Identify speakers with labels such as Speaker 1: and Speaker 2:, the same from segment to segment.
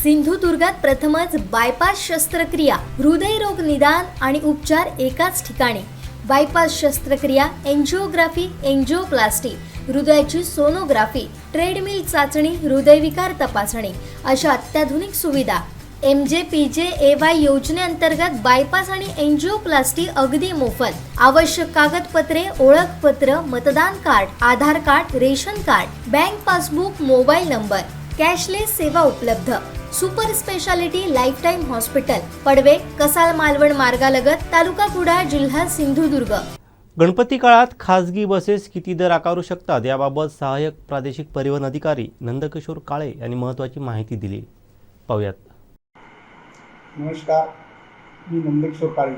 Speaker 1: सिंधुदुर्गात प्रथमच बायपास शस्त्रक्रिया, हृदयरोग निदान आणि उपचार एकाच ठिकाणी। बायपास शस्त्रक्रिया, एंजिओग्राफी, एंजिओप्लास्टी, हृदयाची सोनोग्राफी, ट्रेडमिल चाचणी, हृदयविकार तपासणी अशा अत्याधुनिक सुविधा। MJPJAY योजनेअंतर्गत बायपास आणि एंजिओप्लास्टी अगदी मोफत। आवश्यक कागदपत्रे, ओळखपत्र, मतदान card, Aadhaar card, ration card, bank passbook, mobile number, cashless सेवा उपलब्ध। Super speciality lifetime hospital, Padve, Kasal Malvan मार्गालगत, तालुका कुडाळ, जिल्हा सिंधुदुर्ग।
Speaker 2: गणपती काळात खासगी बसेस किती दर आकारू शकतात याबाबत सहाय्यक प्रादेशिक परिवहन अधिकारी नंदकिशोर काळे यांनी महत्त्वाची माहिती दिली। पाहूयात।
Speaker 3: नमस्कार, मी नंदकिशोर काळे,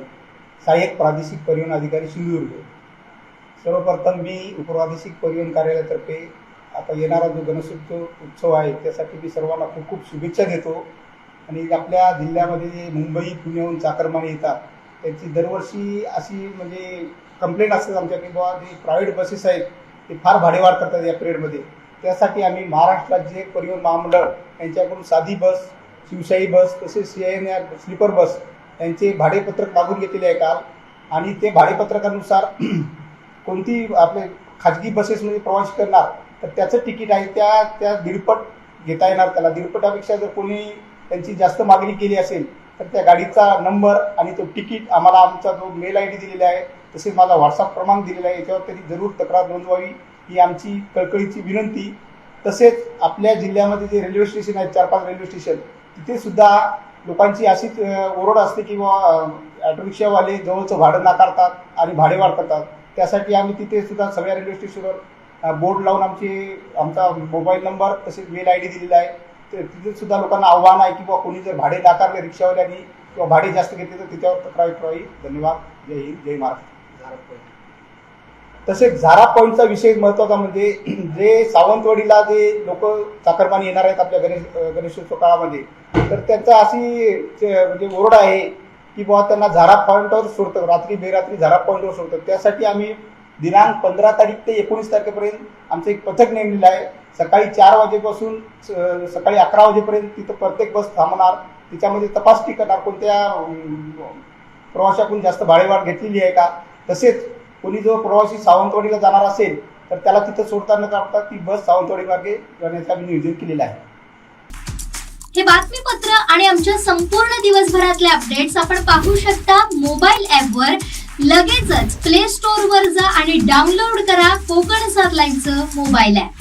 Speaker 3: सहाय्यक प्रादेशिक परिवहन अधिकारी सिंधुदुर्ग। सर्वप्रथम मी उपप्रादेशिक परिवहन कार्यालयातर्फे आता येणारा जो गणेशोत्सव आहे त्यासाठी मी सर्वांना खूप खूप शुभेच्छा देतो। आणि आपल्या जिल्ह्यामध्ये जे मुंबई पुण्याहून चाकरमानी येतात त्यांची दरवर्षी अशी म्हणजे कंप्लेंट असतात आमच्या की बाबा जे प्रायव्हेट बसेस आहेत ते फार भाडेवाढ करतात या पिरियडमध्ये। त्यासाठी आम्ही महाराष्ट्र राज्य परिवहन महामंडळ यांच्याकडून साधी बस, शिवशाही बस तसेच CIN स्लीपर बस यांचे भाडेपत्रक मागून घेतलेले आहे काल। आणि ते भाडेपत्रकानुसार कोणती आपले खाजगी बसेसमध्ये प्रवास करणार तर त्याचं तिकीट आहे त्या दीडपट घेता येणार त्याला। दीडपटापेक्षा जर कोणी त्यांची जास्त मागणी केली असेल तर त्या गाडीचा नंबर आणि तो तिकीट आम्हाला आमचा जो मेल ID दिलेला आहे तसेच माझा WhatsApp क्रमांक दिलेला आहे, याच्यावर त्यांनी जरूर तक्रार नोंदवावी ही आमची कळकळीची विनंती। तसेच आपल्या जिल्ह्यामध्ये जे रेल्वे स्टेशन आहेत 4-5 रेल्वे स्टेशन तिथे सुद्धा लोकांची अशीच ओरड असते की बाबा ऑटो रिक्षावाले जवळचं भाडं नाकारतात आणि भाडेवाढ करतात। त्यासाठी आम्ही तिथे सुद्धा सगळ्या रेल्वे स्टेशनवर बोर्ड लावून आमचा मोबाईल नंबर तसेच मेल ID दिलेला आहे। तर तिथे सुद्धा लोकांना आव्हान आहे की बाबा कोणी जर भाडे नाकारले रिक्षावाल्यांनी किंवा भाडे जास्त घेतले तर त्याच्यावर तक्रार करावी। धन्यवाद। जय हिंद, जय महाराष्ट्र। तसेच झारा पॉईंटचा विषय महत्त्वाचा म्हणजे जे सावंतवाडीला जे लोक चाकरमानी येणार आहेत आपल्या गणेशोत्सव काळामध्ये तर त्यांचा अशी म्हणजे ओरड आहे की बाबा त्यांना झारा पॉईंटवर सोडतं, रात्री बेरात्री झारा पॉईंटवर सोडतं। त्यासाठी आम्ही दिनांक 15 तारीख ते 19 तारखेपर्यंत आमचं एक पथक नेमलेलं आहे। सकाळी 4 वाजेपासून सकाळी 11 वाजेपर्यंत तिथं प्रत्येक बस थांबणार, त्याच्यामध्ये तपासणी करणार कोणत्या प्रवाशाकडून जास्त भाडेवाढ घेतलेली आहे का। तसेच कोणी जो प्रवासी सावंतवाडीला जाणार असेल तर त्याला तिथं सोडता न करता ती बस सावंतवाडी मार्गे जाण्याचं आम्ही नियोजन केलेलं आहे।
Speaker 1: हे बातमीपत्र आणि आमच्या संपूर्ण दिवसभरातले अपडेट्स आपण पाहू शकता मोबाईल ॲपवर। लगेचच प्ले स्टोअरवर जा आणि डाउनलोड करा कोकण 7 लाईव्हचं मोबाईल ॲप।